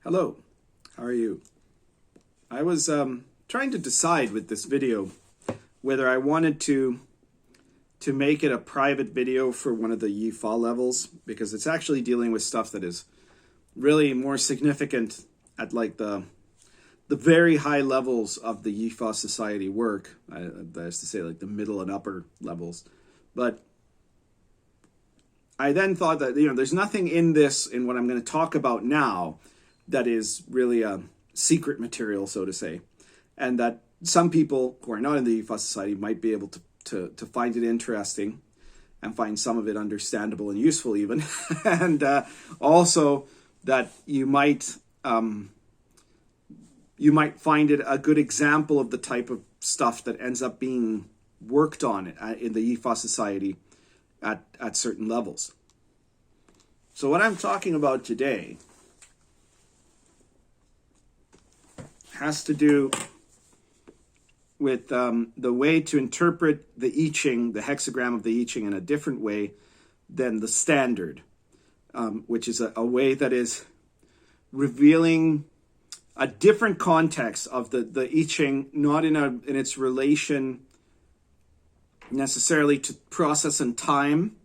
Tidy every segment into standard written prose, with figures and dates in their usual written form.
Hello, how are you? I was trying to decide with this video whether I wanted to make it a private video for one of the Yifa levels, because it's actually dealing with stuff that is really more significant at like the very high levels of the Yifa society work. That is to say, like the middle and upper levels. But I then thought that, there's nothing in what I'm going to talk about now that is really a secret material, so to say, and that some people who are not in the Yifa society might be able to find it interesting and find some of it understandable and useful even. And also that you might find it a good example of the type of stuff that ends up being worked on in the Yifa society at certain levels. So what I'm talking about today has to do with the way to interpret the I Ching, the hexagram of the I Ching, in a different way than the standard, which is a way that is revealing a different context of the I Ching, not in its relation necessarily to process and time,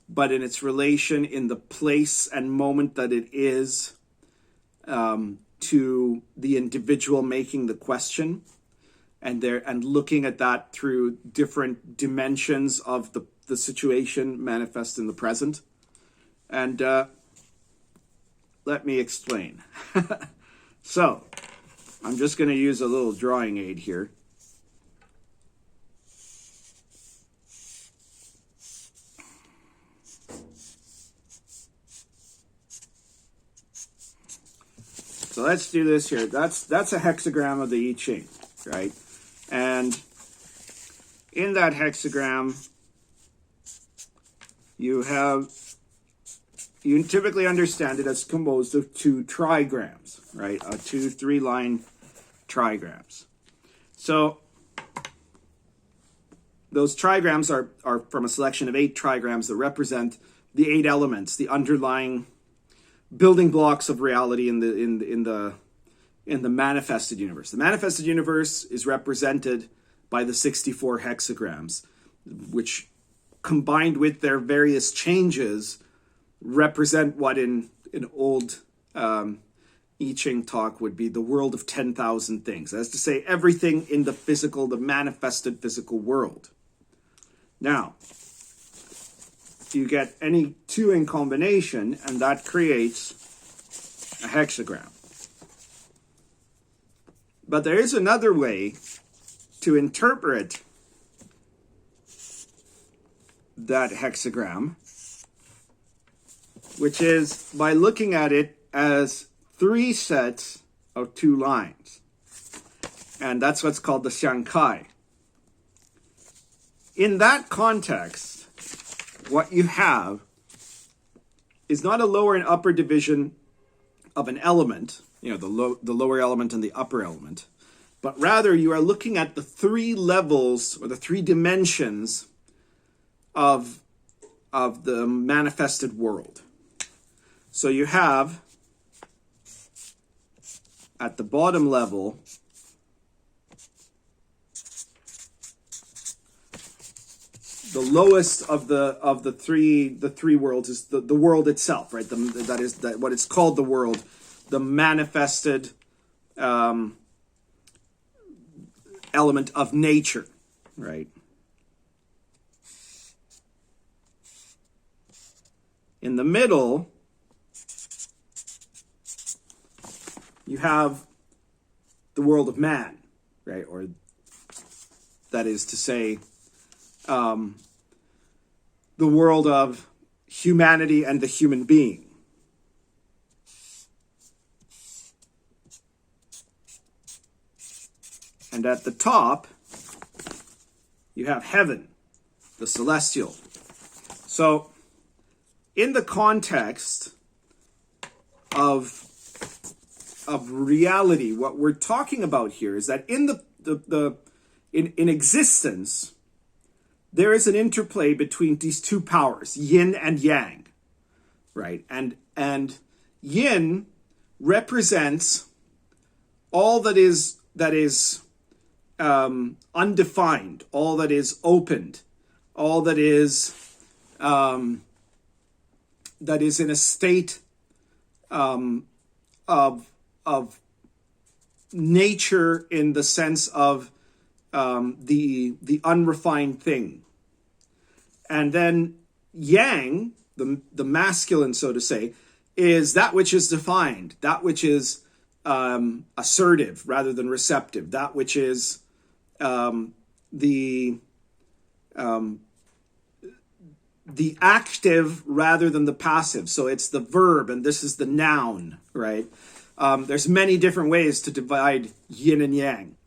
but in its relation in the place and moment that it is to the individual making the question, and looking at that through different dimensions of the situation manifest in the present. And let me explain. So I'm just going to use a little drawing aid here. So let's do this here. That's a hexagram of the I Ching, right? And in that hexagram, you typically understand it as composed of two trigrams, right? Two 3-line trigrams. So those trigrams are from a selection of 8 trigrams that represent the 8 elements, the underlying building blocks of reality in the manifested universe. The manifested universe is represented by the 64 hexagrams, which, combined with their various changes, represent what in old I Ching talk would be the world of 10,000 things. That is to say, everything in the manifested physical world. Now, you get any 2 in combination, and that creates a hexagram. But there is another way to interpret that hexagram, which is by looking at it as 3 sets of 2 lines. And that's what's called the Xiangkai. In that context, what you have is not a lower and upper division of an element, the lower element and the upper element, but rather you are looking at the 3 levels or the 3 dimensions of the manifested world. So you have at the bottom level the lowest of the three worlds is the world itself, right? That is what it's called, the world, the manifested element of nature, right? In the middle, you have the world of man, right? Or that is to say, the world of humanity and the human being. And at the top, you have heaven, the celestial. So, in the context of reality, what we're talking about here is that in in existence, there is an interplay between these 2 powers, yin and yang, right? And yin represents all that is undefined, all that is opened, all that is in a state of nature, in the sense of the unrefined thing. And then Yang, the masculine, so to say, is that which is defined, that which is assertive rather than receptive, that which is the active rather than the passive. So it's the verb, and this is the noun, right? There's many different ways to divide yin and yang.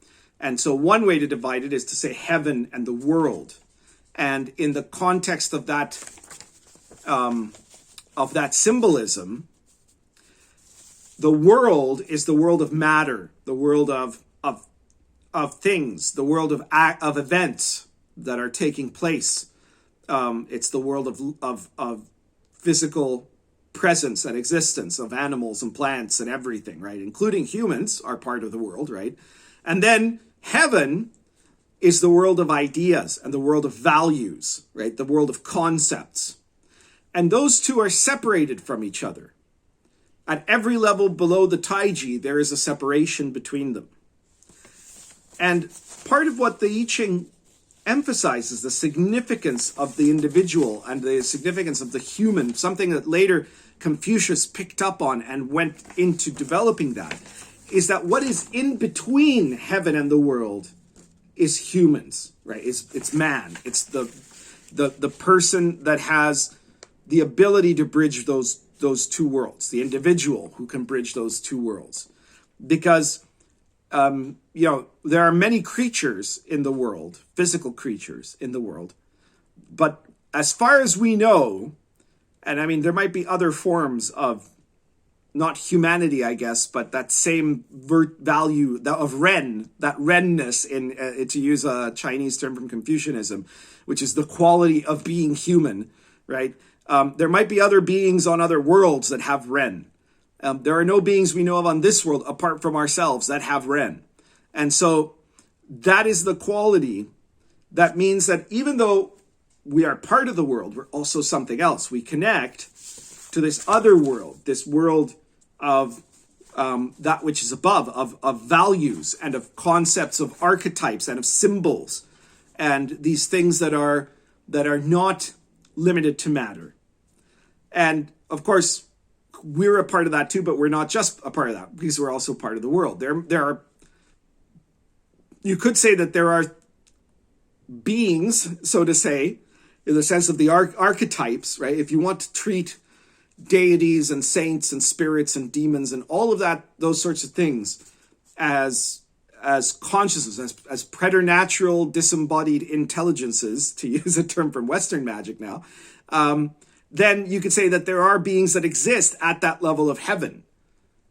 And so one way to divide it is to say heaven and the world. And in the context of that symbolism, the world is the world of matter, the world of things, the world of events that are taking place. It's the world of physical presence and existence of animals and plants and everything, right? Including humans are part of the world, right? And then heaven is the world of ideas and the world of values, right? The world of concepts. And those two are separated from each other. At every level below the Taiji, there is a separation between them. And part of what the I Ching emphasizes, the significance of the individual and the significance of the human, something that later Confucius picked up on and went into developing that, is that what is in between heaven and the world is humans, right? It's man. It's the person that has the ability to bridge those two worlds, the individual who can bridge those two worlds. Because there are many creatures in the world, physical creatures in the world, but as far as we know, and I mean, there might be other forms of, not humanity, I guess, but that same value of Ren, that Renness, to use a Chinese term from Confucianism, which is the quality of being human, right? There might be other beings on other worlds that have Ren. There are no beings we know of on this world, apart from ourselves, that have Ren. And so that is the quality that means that even though we are part of the world, we're also something else. We connect to this other world, this world of that which is above, of values and of concepts, of archetypes and of symbols, and these things that are not limited to matter. And of course, we're a part of that too, but we're not just a part of that, because we're also part of the world. There are, you could say that there are beings, so to say, in the sense of the archetypes, right? If you want to treat deities and saints and spirits and demons and all of that, those sorts of things as consciousness, as preternatural disembodied intelligences, to use a term from Western magic now, then you could say that there are beings that exist at that level of heaven.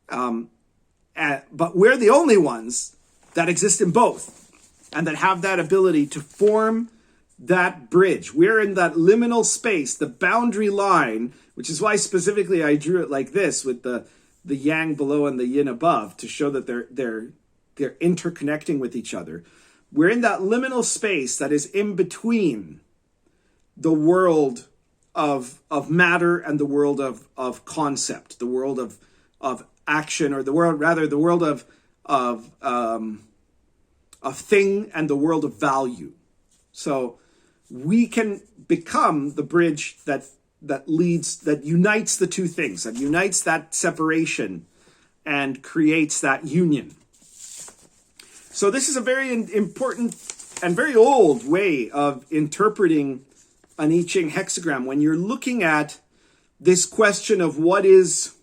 But we're the only ones that exist in both and that have that ability to form that bridge. We're in that liminal space, the boundary line, which is why specifically I drew it like this with the yang below and the yin above, to show that they're interconnecting with each other. We're in that liminal space that is in between the world of matter and the world of concept, the world of action, or the world of thing and the world of value. So we can become the bridge that unites the two things, that unites that separation and creates that union. So this is a very important and very old way of interpreting an I Ching hexagram. When you're looking at this question of what is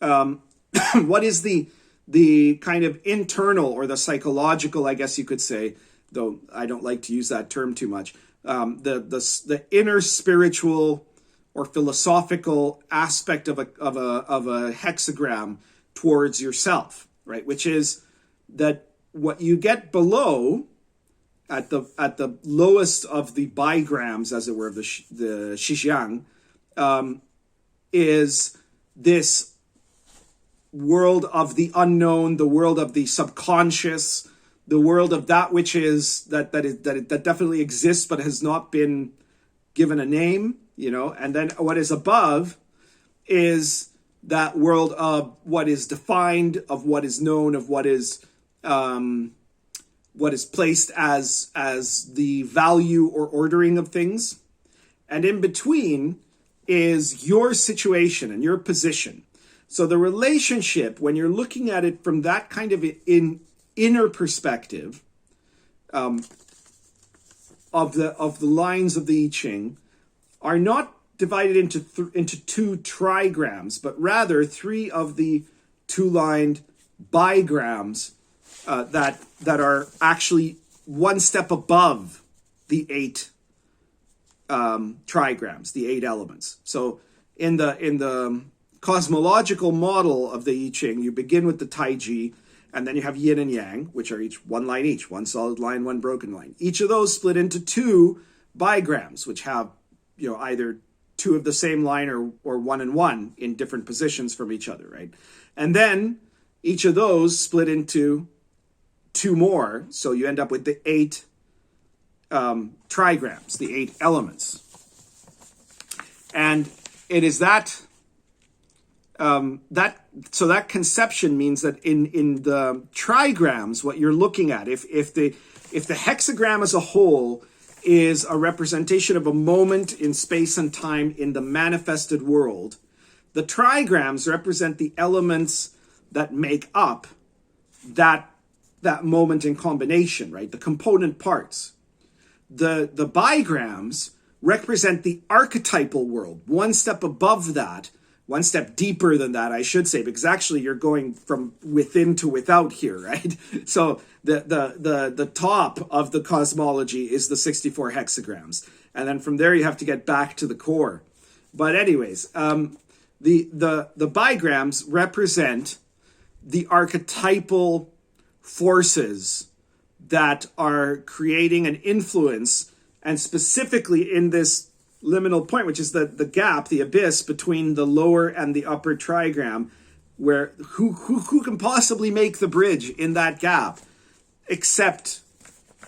what is the kind of internal or the psychological, I guess you could say, though I don't like to use that term too much, the inner spiritual or philosophical aspect of a hexagram towards yourself, right? Which is that what you get below, at the lowest of the bigrams, as it were, of the Shijiang, is this world of the unknown, the world of the subconscious, the world of that which is that definitely exists but has not been given a name, and then what is above is that world of what is defined, of what is known, of what is placed as the value or ordering of things. And in between is your situation and your position. So the relationship, when you're looking at it from that kind of inner perspective, of the lines of the I Ching, are not divided into two trigrams, but rather three of the two-lined bigrams that are actually one step above the 8 trigrams, the 8 elements. So in the cosmological model of the I Ching, you begin with the Taiji, and then you have Yin and Yang, which are each one line each, one solid line, one broken line. Each of those split into 2 bigrams, which have either 2 of the same line or 1 and 1 in different positions from each other, right? And then each of those split into 2 more, so you end up with the 8 trigrams, the 8 elements. And it is that that conception means that in the trigrams, what you're looking at, if the hexagram as a whole is a representation of a moment in space and time in the manifested world, the trigrams represent the elements that make up that moment in combination, right? The component parts. The bigrams represent the archetypal world, one step above that, one step deeper than that, I should say, because actually you're going from within to without here, right? So the top of the cosmology is the 64 hexagrams. And then from there you have to get back to the core. But anyways, the bigrams represent the archetypal forces that are creating an influence, and specifically in this liminal point, which is the gap, the abyss between the lower and the upper trigram, where who can possibly make the bridge in that gap except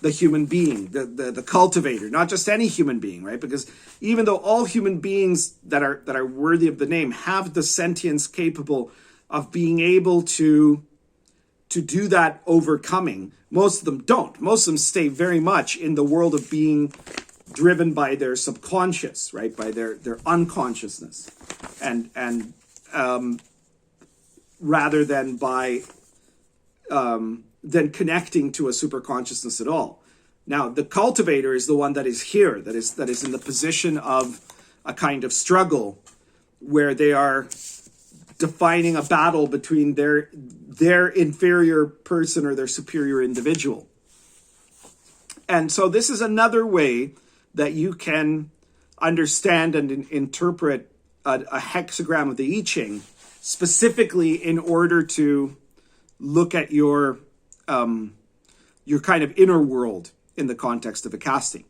the human being, the cultivator, not just any human being, right? Because even though all human beings that are worthy of the name have the sentience capable of being able to do that overcoming, most of them don't. Most of them stay very much in the world of being driven by their subconscious, right? By their unconsciousness, and rather than by than connecting to a super consciousness at all. Now, the cultivator is the one that is here, that is in the position of a kind of struggle, where they are defining a battle between their inferior person or their superior individual. And so this is another way that you can understand and interpret a hexagram of the I Ching, specifically in order to look at your kind of inner world in the context of a casting.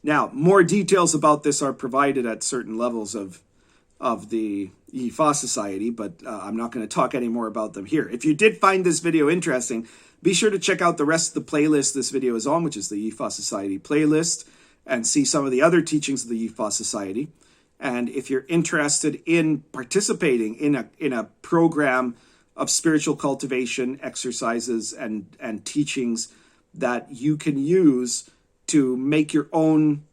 Now, more details about this are provided at certain levels of the Yi Fa Society, but I'm not going to talk any more about them here. If you did find this video interesting, be sure to check out the rest of the playlist this video is on, which is the Yi Fa Society playlist, and see some of the other teachings of the Yi Fa Society. And if you're interested in participating in a program of spiritual cultivation, exercises, and teachings that you can use to make your own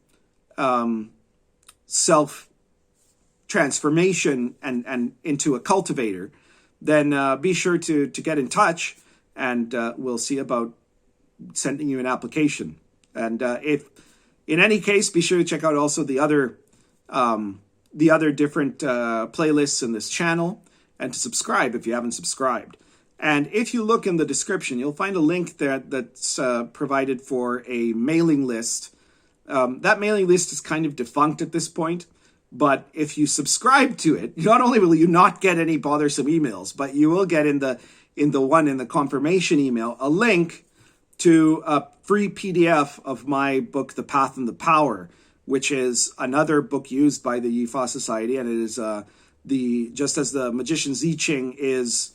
self-transformation and into a cultivator, then be sure to get in touch, and we'll see about sending you an application. And if in any case, be sure to check out also the other different playlists in this channel, and to subscribe if you haven't subscribed. And if you look in the description, you'll find a link there that's provided for a mailing list. That mailing list is kind of defunct at this point, but if you subscribe to it, not only will you not get any bothersome emails, but you will get in the confirmation email a link to a free PDF of my book, The Path and the Power, which is another book used by the Yi Fa Society, and it is just as the Magician's I Ching is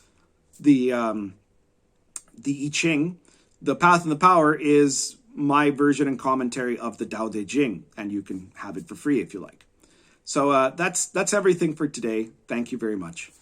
the I Ching, the Path and the Power, is my version and commentary of the Tao Te Ching, and you can have it for free if you like. So that's everything for today. Thank you very much.